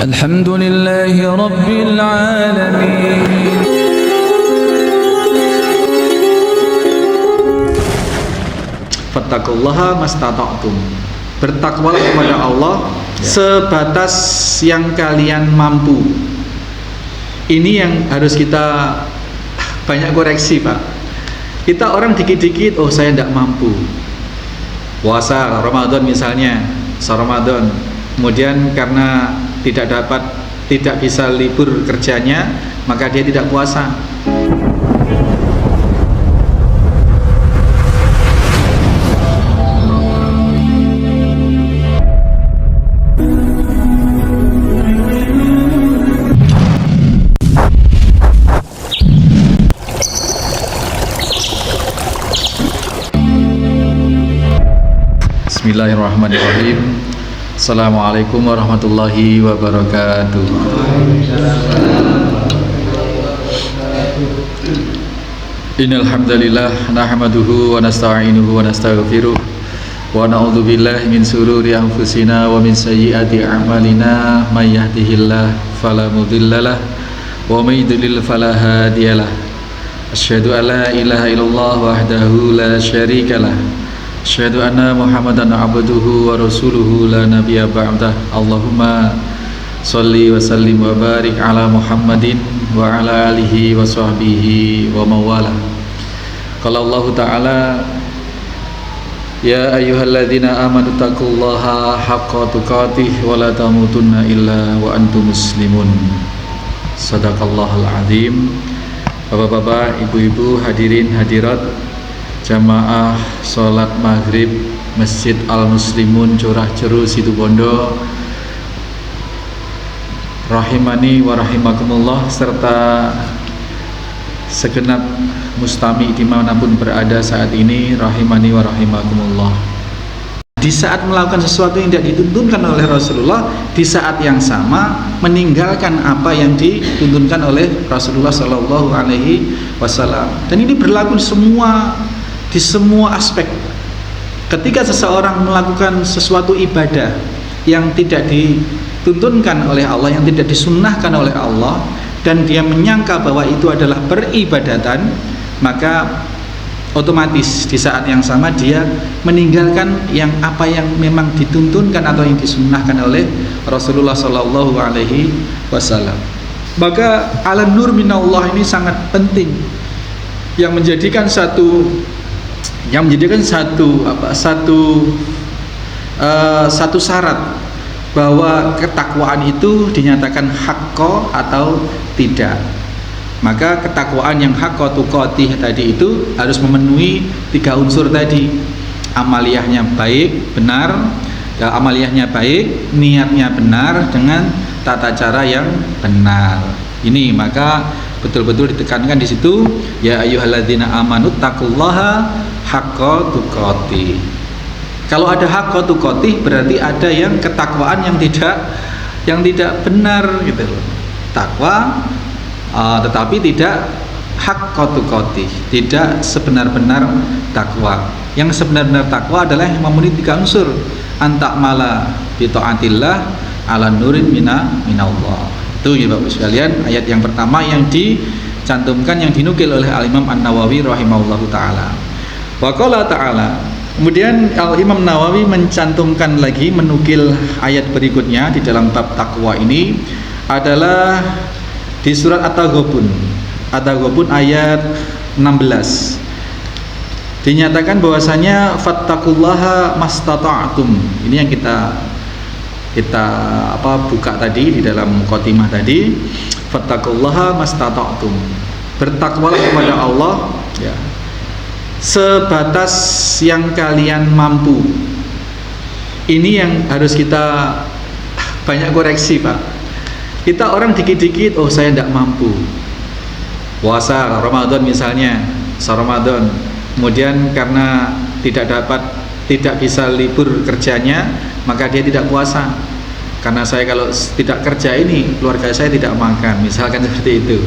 Alhamdulillahi Rabbil Alamin. Fattaqullaha mastata'tum. Bertakwalah kepada Allah sebatas yang kalian mampu. Ini yang harus kita banyak koreksi, Pak. Kita orang dikit-dikit, oh saya tidak mampu. Puasa Ramadan misalnya, Ramadan. Kemudian karena tidak bisa libur kerjanya, maka dia tidak puasa. Bismillahirrahmanirrahim. Assalamualaikum warahmatullahi wabarakatuh. Innal hamdalillah nahmaduhu wa nasta'inuhu wa nastaghfiruh wa na'udzu billahi min shururi anfusina wa min sayyiati a'malina may yahdihillahu fala mudhillalah wa may yudlil fala hadiyalah. Asyhadu an la ilaha illallah wahdahu la syarikalah. Asyhadu anna Muhammadan abduhu wa rasuluhu la nabiyya ba'dah. Allahumma sholli wa sallim wa barik ala Muhammadin wa ala alihi wa sahbihi wa mawala. Qala Allah Ta'ala, ya ayyuhalladzina amanu taqullaha haqqa tuqatih wa la tamutunna illa wa antum muslimun. Shadaqallahul azim. Bapak-bapak, ibu-ibu, hadirin hadirat jamaah sholat maghrib Masjid Al-Muslimun Curah Ceru Situbondo, rahimani wa rahimakumullah, serta segenap mustami dimanapun berada saat ini, rahimani wa rahimakumullah. Di saat melakukan sesuatu yang tidak dituntunkan oleh Rasulullah, di saat yang sama meninggalkan apa yang dituntunkan oleh Rasulullah Shallallahu Alaihi Wasallam. Dan ini berlaku di semua aspek. Ketika seseorang melakukan sesuatu ibadah yang tidak dituntunkan oleh Allah, yang tidak disunnahkan oleh Allah, dan dia menyangka bahwa itu adalah peribadatan, maka otomatis di saat yang sama dia meninggalkan apa yang memang dituntunkan atau yang disunnahkan oleh Rasulullah Shallallahu Alaihi Wasallam. Maka alam nur minallah ini sangat penting, yang menjadikan satu syarat bahwa ketakwaan itu dinyatakan haqqo atau tidak. Maka ketakwaan yang haqqo tuqatih tadi itu harus memenuhi 3 unsur tadi. Amaliyahnya baik, benar, amaliyahnya baik, niatnya benar dengan tata cara yang benar. Ini maka betul-betul ditekankan di situ, ya ayyuhalladzina amanu taqullaha haqqa tuqatih. Kalau ada haqqa tuqatih berarti ada yang ketakwaan yang tidak benar gitu loh. Takwa tetapi tidak haqqa tuqatih, tidak sebenar-benar takwa. Yang sebenar-benar takwa adalah yang memenuhi 3 unsur. Antakmala bi taatillah ala nurin minallah. Itu ya Bapak sekalian, ayat yang pertama yang dicantumkan, yang dinukil oleh Al-Imam An-Nawawi rahimahullahu ta'ala. Wa qala ta'ala, kemudian Al-Imam Nawawi mencantumkan lagi, menukil ayat berikutnya di dalam bab takwa ini adalah di surat At-Taghabun ayat 16. Dinyatakan bahwasanya fattaqullaha mastata'tum. Ini yang kita buka tadi di dalam khotimah tadi, fattaqullaha mastata'tum. Bertakwalah kepada Allah ya, sebatas yang kalian mampu. Ini yang harus kita banyak koreksi, Pak. Kita orang dikit-dikit, oh saya tidak mampu. Puasa Ramadan misalnya, Ramadan. Kemudian karena tidak bisa libur kerjanya, maka dia tidak puasa. Karena saya kalau tidak kerja ini, keluarga saya tidak makan, misalkan seperti itu.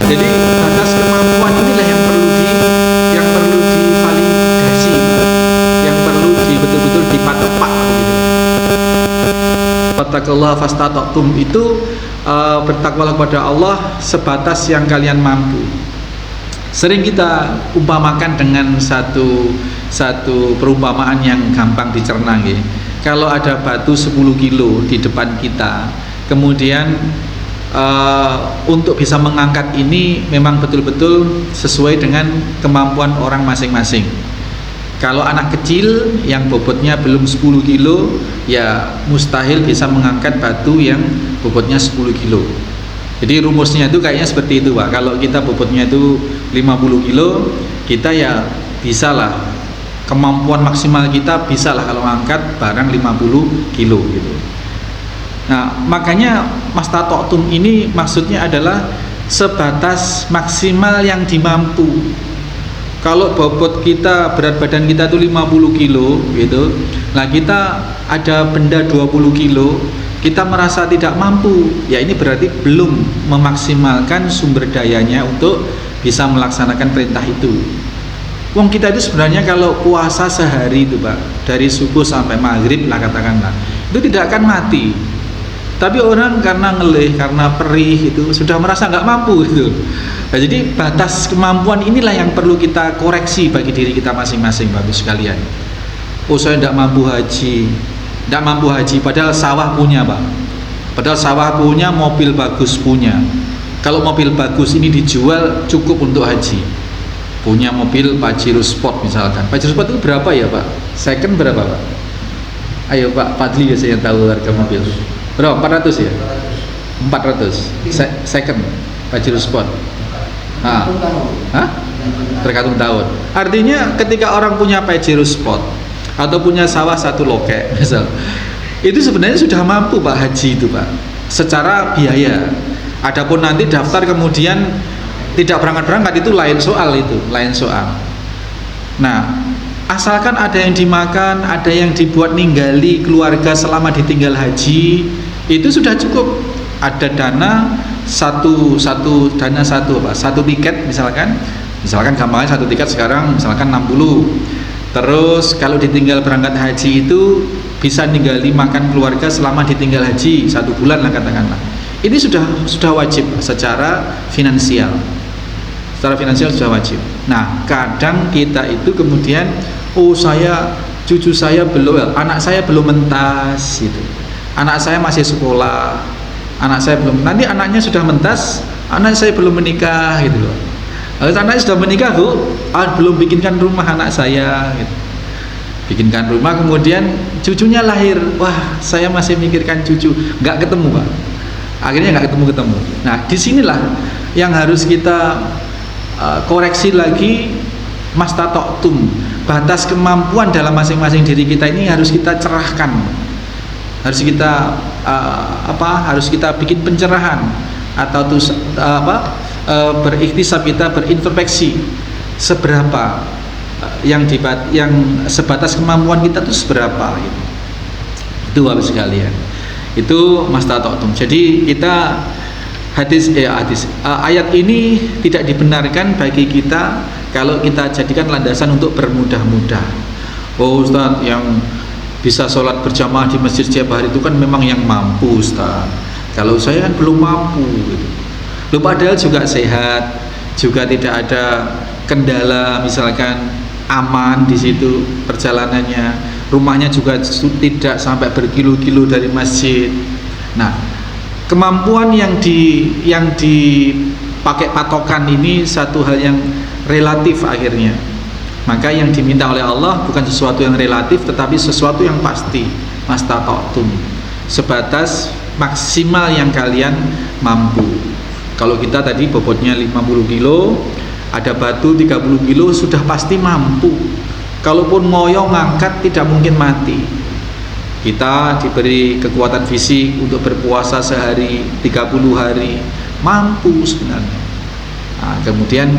Jadi batas kemampuan inilah yang perlu divalidasi, yang perlu betul-betul dipatok. fattaqullaha fastata'tum itu bertakwalah kepada Allah sebatas yang kalian mampu. Sering kita umpamakan dengan satu perumpamaan yang gampang dicerna ya. Kalau ada batu 10 kilo di depan kita, kemudian untuk bisa mengangkat ini memang betul-betul sesuai dengan kemampuan orang masing-masing. Kalau anak kecil yang bobotnya belum 10 kilo, ya mustahil bisa mengangkat batu yang bobotnya 10 kilo. Jadi rumusnya itu kayaknya seperti itu Pak. Kalau kita bobotnya itu 50 kilo, kita ya bisalah, kemampuan maksimal kita bisalah kalau angkat barang 50 kilo gitu. Nah makanya mastata'tum ini maksudnya adalah sebatas maksimal yang dimampu. Kalau bobot kita, berat badan kita itu 50 kilo gitu, nah kita ada benda 20 kilo, kita merasa tidak mampu, ya ini berarti belum memaksimalkan sumber dayanya untuk bisa melaksanakan perintah itu. Wong kita itu sebenarnya kalau puasa sehari itu Pak, dari subuh sampai maghrib lah katakanlah, itu tidak akan mati. Tapi orang karena ngelih, karena perih itu sudah merasa nggak mampu gitu. Nah, jadi batas kemampuan inilah yang perlu kita koreksi bagi diri kita masing-masing Bapak sekalian. Oh saya tidak mampu haji, tidak mampu haji, padahal sawah punya Pak, padahal sawah punya, mobil bagus punya. Kalau mobil bagus ini dijual cukup untuk haji. Punya mobil Pajero Sport misalkan, Pajero Sport itu berapa ya Pak? Second berapa Pak? Ayo Pak Fadli biasanya tahu harga mobil berapa? 400 ya? 400 second Pajero Sport. Hah? Tergantung tahun. Artinya ketika orang punya Pajero Sport atau punya sawah satu lokek misal, itu sebenarnya sudah mampu Pak haji itu Pak, secara biaya. Adapun nanti daftar kemudian tidak berangkat-berangkat itu lain soal, itu lain soal. Nah asalkan ada yang dimakan, ada yang dibuat ninggali keluarga selama ditinggal haji, itu sudah cukup. Ada dana satu tiket misalkan gampangnya satu tiket sekarang misalkan 60. Terus kalau ditinggal berangkat haji itu bisa ninggali makan keluarga selama ditinggal haji 1 bulan lah katakanlah. Ini sudah wajib secara finansial. Secara finansial sudah wajib. Nah, kadang kita itu kemudian cucu saya belum, anak saya belum mentas gitu. Anak saya masih sekolah. Anak saya belum, nanti anaknya sudah mentas, anak saya belum menikah gitu loh. Anaknya sudah menikah Bu, belum bikinkan rumah anak saya gitu. Bikinkan rumah, kemudian cucunya lahir, wah saya masih mikirkan cucu, nggak ketemu Pak. Akhirnya nggak ketemu. Nah disinilah yang harus kita koreksi lagi, mastata'tum, batas kemampuan dalam masing-masing diri kita ini harus kita cerahkan, harus kita harus kita bikin pencerahan atau berikhtisab, kita berintrospeksi seberapa yang sebatas kemampuan kita itu seberapa gitu. Itu Bapak sekalian, itu mastata'tum. Jadi kita ayat ini tidak dibenarkan bagi kita kalau kita jadikan landasan untuk bermudah-mudah. Oh Ustaz, yang bisa sholat berjamaah di masjid setiap hari itu kan memang yang mampu Ustaz. Kalau saya kan belum mampu gitu. Loh, padahal juga sehat, juga tidak ada kendala, misalkan aman di situ perjalanannya, rumahnya juga tidak sampai berkilo-kilo dari masjid. Nah, kemampuan yang dipakai patokan ini satu hal yang relatif akhirnya. Maka yang diminta oleh Allah bukan sesuatu yang relatif, tetapi sesuatu yang pasti, mastata'tum, sebatas maksimal yang kalian mampu. Kalau kita tadi bobotnya 50 kilo, ada batu 30 kilo, sudah pasti mampu. Kalaupun ngoyo ngangkat tidak mungkin mati. Kita diberi kekuatan fisik untuk berpuasa sehari 30 hari, mampu sebenarnya. Nah, kemudian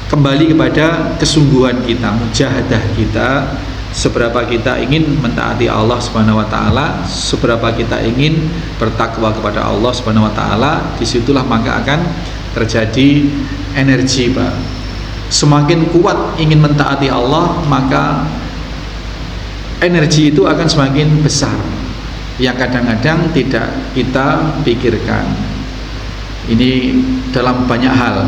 kembali kepada kesungguhan kita, mujahadah kita, seberapa kita ingin mentaati Allah Subhanahu wa taala, seberapa kita ingin bertakwa kepada Allah Subhanahu wa taala, disitulah maka akan terjadi energi, Pak. Semakin kuat ingin mentaati Allah, maka energi itu akan semakin besar. yang kadang-kadang tidak kita pikirkan. Ini dalam banyak hal.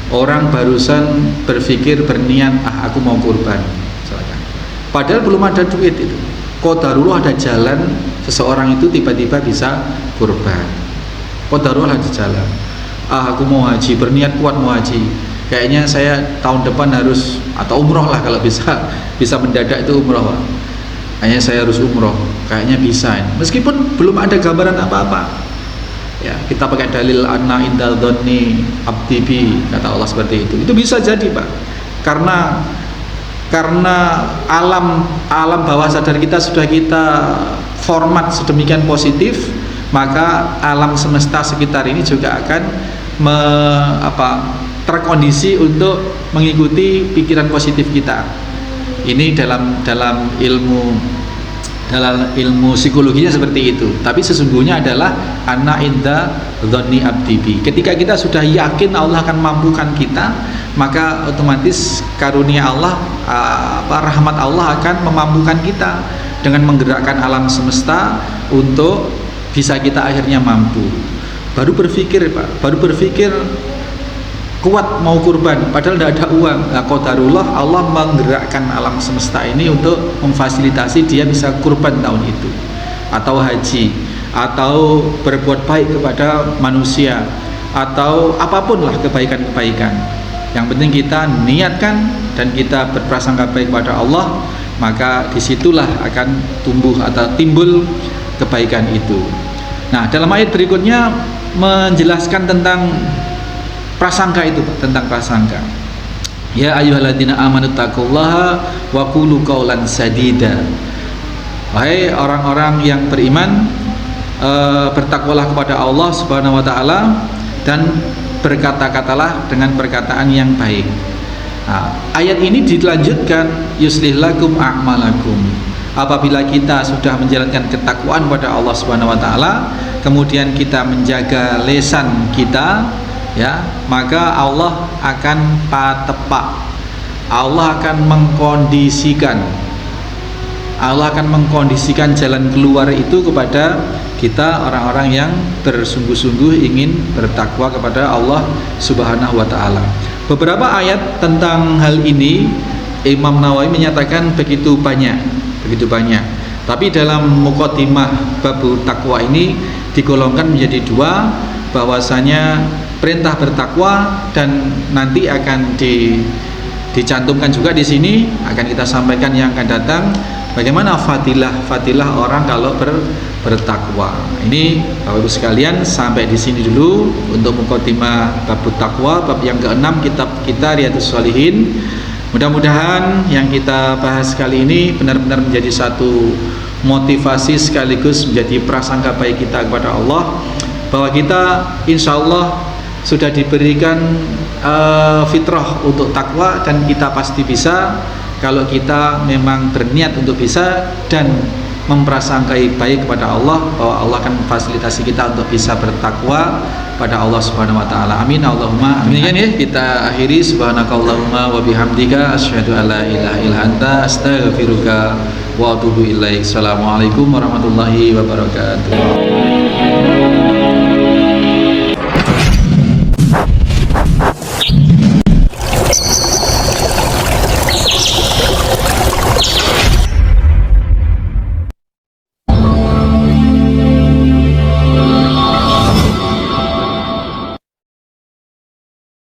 Orang barusan berpikir berniat, aku mau kurban, misalkan. Padahal belum ada duit itu. Qadarullah ada jalan, seseorang itu tiba-tiba bisa kurban. Qadarullah ada jalan. Aku mau haji, berniat kuat mau haji. Kayaknya saya tahun depan harus, atau umroh lah kalau bisa mendadak itu umroh. Kayaknya saya harus umroh, kayaknya bisa. Meskipun belum ada gambaran apa-apa. Ya, kita pakai dalil anna indal dhonni abdi bi, kata Allah seperti itu. Itu bisa jadi, Pak. Karena alam bawah sadar kita sudah kita format sedemikian positif, maka alam semesta sekitar ini juga akan terkondisi untuk mengikuti pikiran positif kita. Ini dalam ilmu psikologinya seperti itu. Tapi sesungguhnya adalah ana inda dzanni abdi bi. Ketika kita sudah yakin Allah akan mampukan kita, maka otomatis karunia Allah, rahmat Allah akan memampukan kita dengan menggerakkan alam semesta untuk bisa kita akhirnya mampu. Baru berpikir, Pak, kuat mau kurban padahal tidak ada uang. Qadarullah, Allah menggerakkan alam semesta ini untuk memfasilitasi dia bisa kurban tahun itu, atau haji, atau berbuat baik kepada manusia, atau apapun lah kebaikan-kebaikan. Yang penting kita niatkan dan kita berprasangka baik kepada Allah, maka disitulah akan tumbuh atau timbul kebaikan itu. Nah, dalam ayat berikutnya menjelaskan tentang prasangka itu, Pak, tentang prasangka. Ya ayyuhalladzina amanu taqullaha wa qulu qaulan sadida. Wahai orang-orang yang beriman, bertakwalah kepada Allah Subhanahu wa taala dan berkata-katalah dengan perkataan yang baik. Nah, ayat ini dilanjutkan yuslih lakum a'malakum. Apabila kita sudah menjalankan ketakwaan pada Allah Subhanahu wa taala, kemudian kita menjaga lisan kita, ya, maka Allah akan patepak. Allah akan mengkondisikan jalan keluar itu kepada kita, orang-orang yang bersungguh-sungguh ingin bertakwa kepada Allah Subhanahu wa taala. Beberapa ayat tentang hal ini Imam Nawawi menyatakan begitu banyak. Tapi dalam muqaddimah bab takwa ini digolongkan menjadi dua, bahwasanya perintah bertakwa dan nanti akan dicantumkan juga di sini, akan kita sampaikan yang akan datang, bagaimana fadilah orang kalau bertakwa. Ini Bapak Ibu sekalian, sampai di sini dulu untuk muqaddimah bab takwa, bab yang ke-6 kitab kita Riyadhus Shalihin. Mudah-mudahan yang kita bahas kali ini benar-benar menjadi satu motivasi sekaligus menjadi prasangka baik kita kepada Allah, bahwa kita insya Allah sudah diberikan fitrah untuk takwa, dan kita pasti bisa kalau kita memang berniat untuk bisa dan memprasangkai baik kepada Allah, bahwa Allah akan memfasilitasi kita untuk bisa bertakwa pada Allah Subhanahu wa taala. Amin Allahumma amin. Demikian ya, kita akhiri. Subhanakallahumma wa bihamdika asyhadu an la ilaha illa anta astaghfiruka wa atubu ilaik. Assalamualaikum warahmatullahi wabarakatuh.